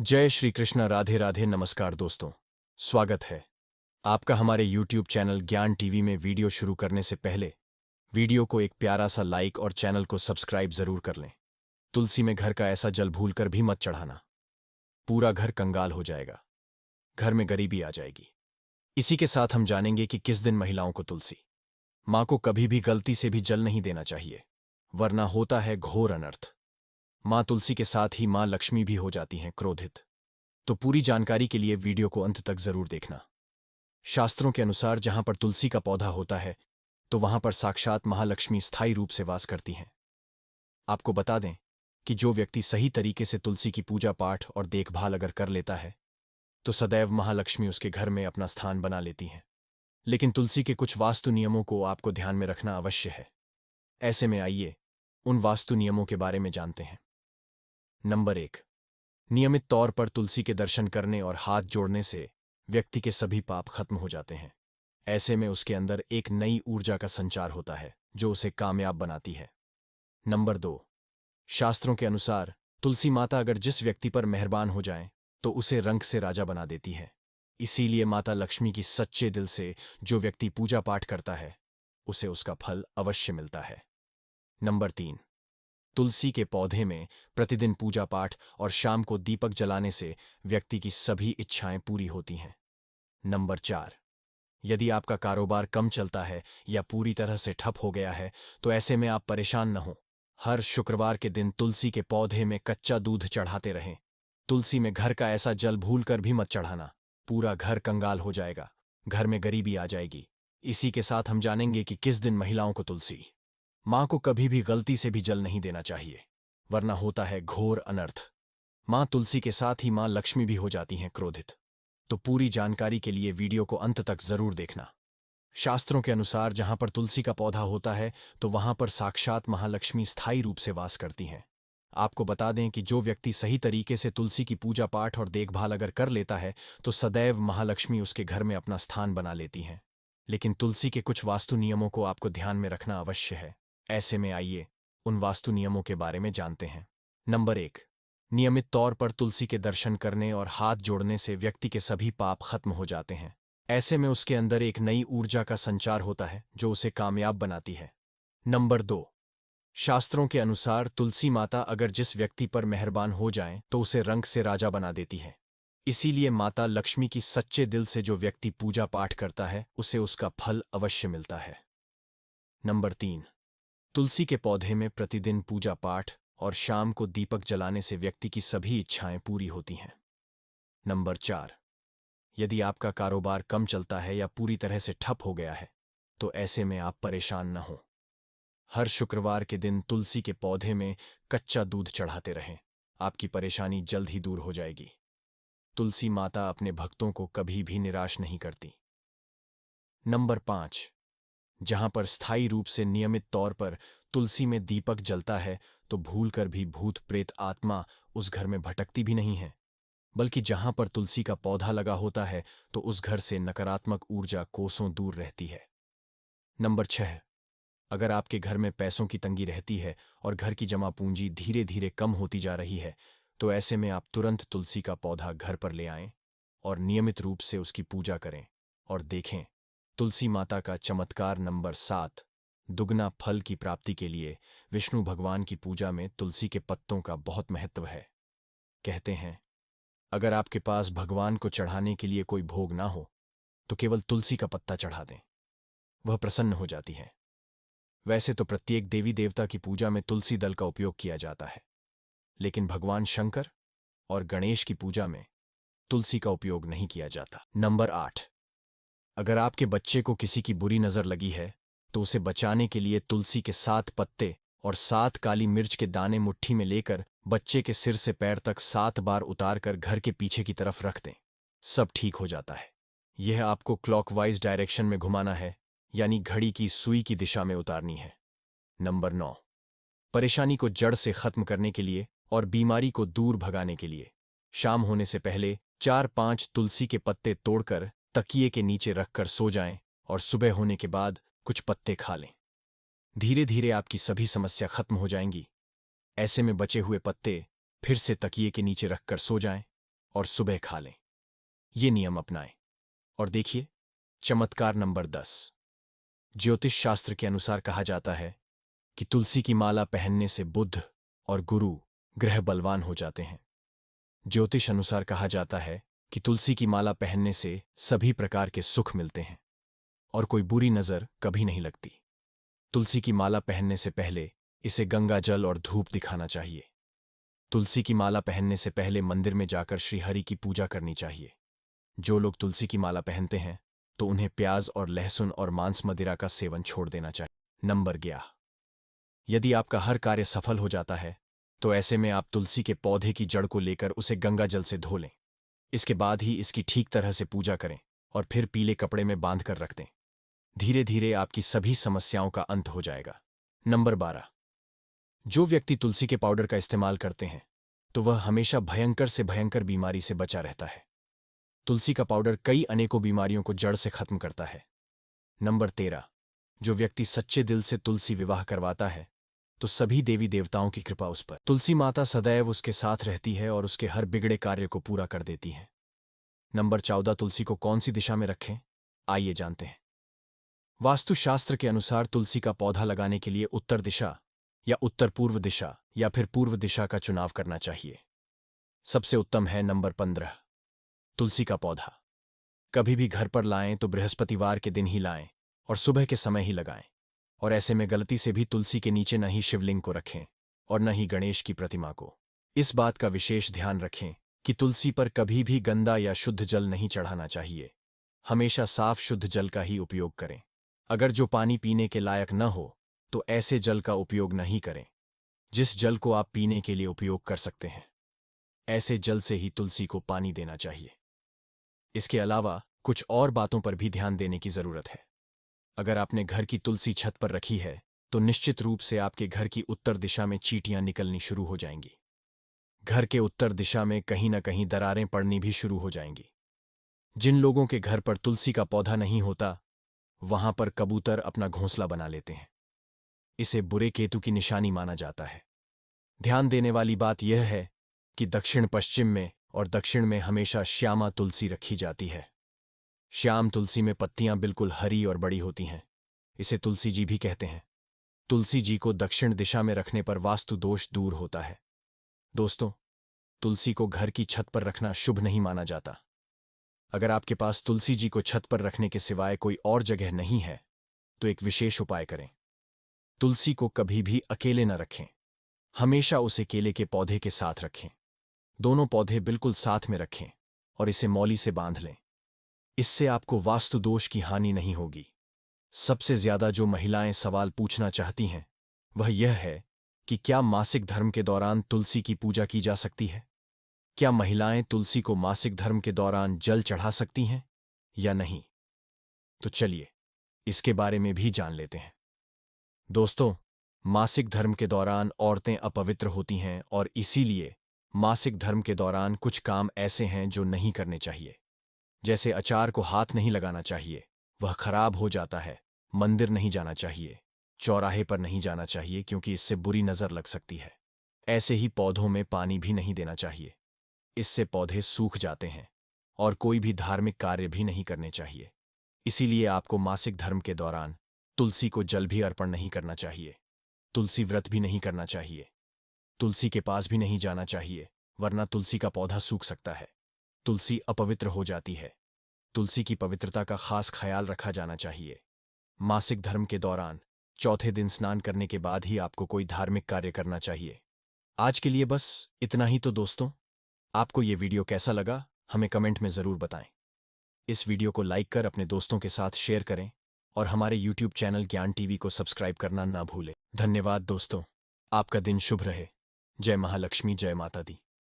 जय श्री कृष्ण। राधे राधे। नमस्कार दोस्तों, स्वागत है आपका हमारे YouTube चैनल ज्ञान टीवी में। वीडियो शुरू करने से पहले वीडियो को एक प्यारा सा लाइक और चैनल को सब्सक्राइब जरूर कर लें। तुलसी में घर का ऐसा जल भूलकर भी मत चढ़ाना, पूरा घर कंगाल हो जाएगा, घर में गरीबी आ जाएगी। इसी के साथ हम जानेंगे कि किस दिन महिलाओं को तुलसी माँ को कभी भी गलती से भी जल नहीं देना चाहिए, वरना होता है घोर अनर्थ। माँ तुलसी के साथ ही माँ लक्ष्मी भी हो जाती हैं क्रोधित। तो पूरी जानकारी के लिए वीडियो को अंत तक जरूर देखना। शास्त्रों के अनुसार जहां पर तुलसी का पौधा होता है तो वहां पर साक्षात महालक्ष्मी स्थायी रूप से वास करती हैं। आपको बता दें कि जो व्यक्ति सही तरीके से तुलसी की पूजा पाठ और देखभाल अगर कर लेता है तो सदैव महालक्ष्मी उसके घर में अपना स्थान बना लेती हैं। लेकिन तुलसी के कुछ वास्तु नियमों को आपको ध्यान में रखना अवश्य है। ऐसे में आइए उन वास्तु नियमों के बारे में जानते हैं। नंबर 1, नियमित तौर पर तुलसी के दर्शन करने और हाथ जोड़ने से व्यक्ति के सभी पाप खत्म हो जाते हैं। ऐसे में उसके अंदर एक नई ऊर्जा का संचार होता है जो उसे कामयाब बनाती है। नंबर 2, शास्त्रों के अनुसार तुलसी माता अगर जिस व्यक्ति पर मेहरबान हो जाएं तो उसे रंक से राजा बना देती है। इसीलिए माता लक्ष्मी की सच्चे दिल से जो व्यक्ति पूजा पाठ करता है उसे उसका फल अवश्य मिलता है। नंबर 3, तुलसी के पौधे में प्रतिदिन पूजा पाठ और शाम को दीपक जलाने से व्यक्ति की सभी इच्छाएं पूरी होती हैं। नंबर 4, यदि आपका कारोबार कम चलता है या पूरी तरह से ठप हो गया है तो ऐसे में आप परेशान न हो। हर शुक्रवार के दिन तुलसी के पौधे में कच्चा दूध चढ़ाते रहें। तुलसी में घर का ऐसा जल भूल कर भी मत चढ़ाना, पूरा घर कंगाल हो जाएगा, घर में गरीबी आ जाएगी। इसी के साथ हम जानेंगे कि किस दिन महिलाओं को तुलसी माँ को कभी भी गलती से भी जल नहीं देना चाहिए, वरना होता है घोर अनर्थ। माँ तुलसी के साथ ही माँ लक्ष्मी भी हो जाती हैं क्रोधित। तो पूरी जानकारी के लिए वीडियो को अंत तक जरूर देखना। शास्त्रों के अनुसार जहां पर तुलसी का पौधा होता है तो वहां पर साक्षात महालक्ष्मी स्थायी रूप से वास करती हैं। आपको बता दें कि जो व्यक्ति सही तरीके से तुलसी की पूजा पाठ और देखभाल अगर कर लेता है तो सदैव महालक्ष्मी उसके घर में अपना स्थान बना लेती हैं। लेकिन तुलसी के कुछ वास्तु नियमों को आपको ध्यान में रखना अवश्य है। ऐसे में आइए उन वास्तु नियमों के बारे में जानते हैं। नंबर 1, नियमित तौर पर तुलसी के दर्शन करने और हाथ जोड़ने से व्यक्ति के सभी पाप खत्म हो जाते हैं। ऐसे में उसके अंदर एक नई ऊर्जा का संचार होता है जो उसे कामयाब बनाती है। नंबर 2, शास्त्रों के अनुसार तुलसी माता अगर जिस व्यक्ति पर मेहरबान हो जाएं तो उसे रंक से राजा बना देती है। इसीलिए माता लक्ष्मी की सच्चे दिल से जो व्यक्ति पूजा पाठ करता है उसे उसका फल अवश्य मिलता है। नंबर 3, तुलसी के पौधे में प्रतिदिन पूजा पाठ और शाम को दीपक जलाने से व्यक्ति की सभी इच्छाएं पूरी होती हैं। नंबर 4, यदि आपका कारोबार कम चलता है या पूरी तरह से ठप हो गया है तो ऐसे में आप परेशान न हो। हर शुक्रवार के दिन तुलसी के पौधे में कच्चा दूध चढ़ाते रहें, आपकी परेशानी जल्द ही दूर हो जाएगी। तुलसी माता अपने भक्तों को कभी भी निराश नहीं करती। नंबर 5, जहां पर स्थायी रूप से नियमित तौर पर तुलसी में दीपक जलता है तो भूलकर भी भूत प्रेत आत्मा उस घर में भटकती भी नहीं है, बल्कि जहां पर तुलसी का पौधा लगा होता है तो उस घर से नकारात्मक ऊर्जा कोसों दूर रहती है। नंबर 6, अगर आपके घर में पैसों की तंगी रहती है और घर की जमा पूंजी धीरे धीरे कम होती जा रही है तो ऐसे में आप तुरंत तुलसी का पौधा घर पर ले आएं और नियमित रूप से उसकी पूजा करें और देखें तुलसी माता का चमत्कार। नंबर 7, दुगना फल की प्राप्ति के लिए विष्णु भगवान की पूजा में तुलसी के पत्तों का बहुत महत्व है। कहते हैं अगर आपके पास भगवान को चढ़ाने के लिए कोई भोग ना हो तो केवल तुलसी का पत्ता चढ़ा दें, वह प्रसन्न हो जाती है। वैसे तो प्रत्येक देवी देवता की पूजा में तुलसी दल का उपयोग किया जाता है, लेकिन भगवान शंकर और गणेश की पूजा में तुलसी का उपयोग नहीं किया जाता। नंबर 8, अगर आपके बच्चे को किसी की बुरी नजर लगी है तो उसे बचाने के लिए तुलसी के 7 पत्ते और 7 काली मिर्च के दाने मुट्ठी में लेकर बच्चे के सिर से पैर तक 7 बार उतारकर घर के पीछे की तरफ रख दें, सब ठीक हो जाता है। यह आपको क्लॉकवाइज डायरेक्शन में घुमाना है, यानी घड़ी की सुई की दिशा में उतारनी है। नंबर 9, परेशानी को जड़ से खत्म करने के लिए और बीमारी को दूर भगाने के लिए शाम होने से पहले 4-5 तुलसी के पत्ते तोड़कर तकिए के नीचे रखकर सो जाएं और सुबह होने के बाद कुछ पत्ते खा लें। धीरे धीरे आपकी सभी समस्या खत्म हो जाएंगी। ऐसे में बचे हुए पत्ते फिर से तकिए के नीचे रखकर सो जाएं और सुबह खा लें। ये नियम अपनाएं और देखिए चमत्कार नंबर 10। ज्योतिष शास्त्र के अनुसार कहा जाता है कि तुलसी की माला पहनने से बुध और गुरु ग्रह बलवान हो जाते हैं। ज्योतिष अनुसार कहा जाता है कि तुलसी की माला पहनने से सभी प्रकार के सुख मिलते हैं और कोई बुरी नजर कभी नहीं लगती। तुलसी की माला पहनने से पहले इसे गंगा जल और धूप दिखाना चाहिए। तुलसी की माला पहनने से पहले मंदिर में जाकर श्रीहरि की पूजा करनी चाहिए। जो लोग तुलसी की माला पहनते हैं तो उन्हें प्याज और लहसुन और मांस मदिरा का सेवन छोड़ देना चाहिए। नंबर 11। यदि आपका हर कार्य सफल हो जाता है तो ऐसे में आप तुलसी के पौधे की जड़ को लेकर उसे गंगा जल से धो लें। इसके बाद ही इसकी ठीक तरह से पूजा करें और फिर पीले कपड़े में बांध कर रख दें। धीरे धीरे आपकी सभी समस्याओं का अंत हो जाएगा। नंबर 12। जो व्यक्ति तुलसी के पाउडर का इस्तेमाल करते हैं तो वह हमेशा भयंकर से भयंकर बीमारी से बचा रहता है। तुलसी का पाउडर कई अनेकों बीमारियों को जड़ से खत्म करता है। नंबर 13। जो व्यक्ति सच्चे दिल से तुलसी विवाह करवाता है तो सभी देवी देवताओं की कृपा उस पर। तुलसी माता सदैव उसके साथ रहती है और उसके हर बिगड़े कार्य को पूरा कर देती है। नंबर 14। तुलसी को कौन सी दिशा में रखें, आइए जानते हैं। वास्तुशास्त्र के अनुसार तुलसी का पौधा लगाने के लिए उत्तर दिशा या उत्तर पूर्व दिशा या फिर पूर्व दिशा का चुनाव करना चाहिए। सबसे उत्तम है नंबर 15। तुलसी का पौधा कभी भी घर पर लाएं तो बृहस्पतिवार के दिन ही लाएं और सुबह के समय ही लगाएं। और ऐसे में गलती से भी तुलसी के नीचे न ही शिवलिंग को रखें और न ही गणेश की प्रतिमा को। इस बात का विशेष ध्यान रखें कि तुलसी पर कभी भी गंदा या शुद्ध जल नहीं चढ़ाना चाहिए। हमेशा साफ शुद्ध जल का ही उपयोग करें। अगर जो पानी पीने के लायक न हो तो ऐसे जल का उपयोग नहीं करें। जिस जल को आप पीने के लिए उपयोग कर सकते हैं ऐसे जल से ही तुलसी को पानी देना चाहिए। इसके अलावा कुछ और बातों पर भी ध्यान देने की जरूरत है। अगर आपने घर की तुलसी छत पर रखी है तो निश्चित रूप से आपके घर की उत्तर दिशा में चींटियां निकलनी शुरू हो जाएंगी। घर के उत्तर दिशा में कहीं न कहीं दरारें पड़नी भी शुरू हो जाएंगी। जिन लोगों के घर पर तुलसी का पौधा नहीं होता वहां पर कबूतर अपना घोंसला बना लेते हैं। इसे बुरे केतु की निशानी माना जाता है। ध्यान देने वाली बात यह है कि दक्षिण पश्चिम में और दक्षिण में हमेशा श्यामा तुलसी रखी जाती है। श्याम तुलसी में पत्तियां बिल्कुल हरी और बड़ी होती हैं। इसे तुलसी जी भी कहते हैं। तुलसी जी को दक्षिण दिशा में रखने पर वास्तु दोष दूर होता है। दोस्तों, तुलसी को घर की छत पर रखना शुभ नहीं माना जाता। अगर आपके पास तुलसी जी को छत पर रखने के सिवाय कोई और जगह नहीं है तो एक विशेष उपाय करें। तुलसी को कभी भी अकेले न रखें। हमेशा उसे केले के पौधे के साथ रखें। दोनों पौधे बिल्कुल साथ में रखें और इसे मौली से बांध लें। इससे आपको वास्तु दोष की हानि नहीं होगी। सबसे ज्यादा जो महिलाएं सवाल पूछना चाहती हैं वह यह है कि क्या मासिक धर्म के दौरान तुलसी की पूजा की जा सकती है? क्या महिलाएं तुलसी को मासिक धर्म के दौरान जल चढ़ा सकती हैं या नहीं? तो चलिए इसके बारे में भी जान लेते हैं। दोस्तों, मासिक धर्म के दौरान औरतें अपवित्र होती हैं और इसीलिए मासिक धर्म के दौरान कुछ काम ऐसे हैं जो नहीं करने चाहिए। जैसे अचार को हाथ नहीं लगाना चाहिए, वह खराब हो जाता है। मंदिर नहीं जाना चाहिए। चौराहे पर नहीं जाना चाहिए क्योंकि इससे बुरी नजर लग सकती है। ऐसे ही पौधों में पानी भी नहीं देना चाहिए, इससे पौधे सूख जाते हैं। और कोई भी धार्मिक कार्य भी नहीं करने चाहिए। इसीलिए आपको मासिक धर्म के दौरान तुलसी को जल भी अर्पण नहीं करना चाहिए। तुलसी व्रत भी नहीं करना चाहिए। तुलसी के पास भी नहीं जाना चाहिए, वरना तुलसी का पौधा सूख सकता है। तुलसी अपवित्र हो जाती है। तुलसी की पवित्रता का खास ख्याल रखा जाना चाहिए। मासिक धर्म के दौरान चौथे दिन स्नान करने के बाद ही आपको कोई धार्मिक कार्य करना चाहिए। आज के लिए बस इतना ही। तो दोस्तों, आपको ये वीडियो कैसा लगा हमें कमेंट में जरूर बताएं। इस वीडियो को लाइक कर अपने दोस्तों के साथ शेयर करें और हमारे YouTube चैनल ज्ञान टीवी को सब्सक्राइब करना ना भूलें। धन्यवाद दोस्तों, आपका दिन शुभ रहे। जय महालक्ष्मी, जय माता दी।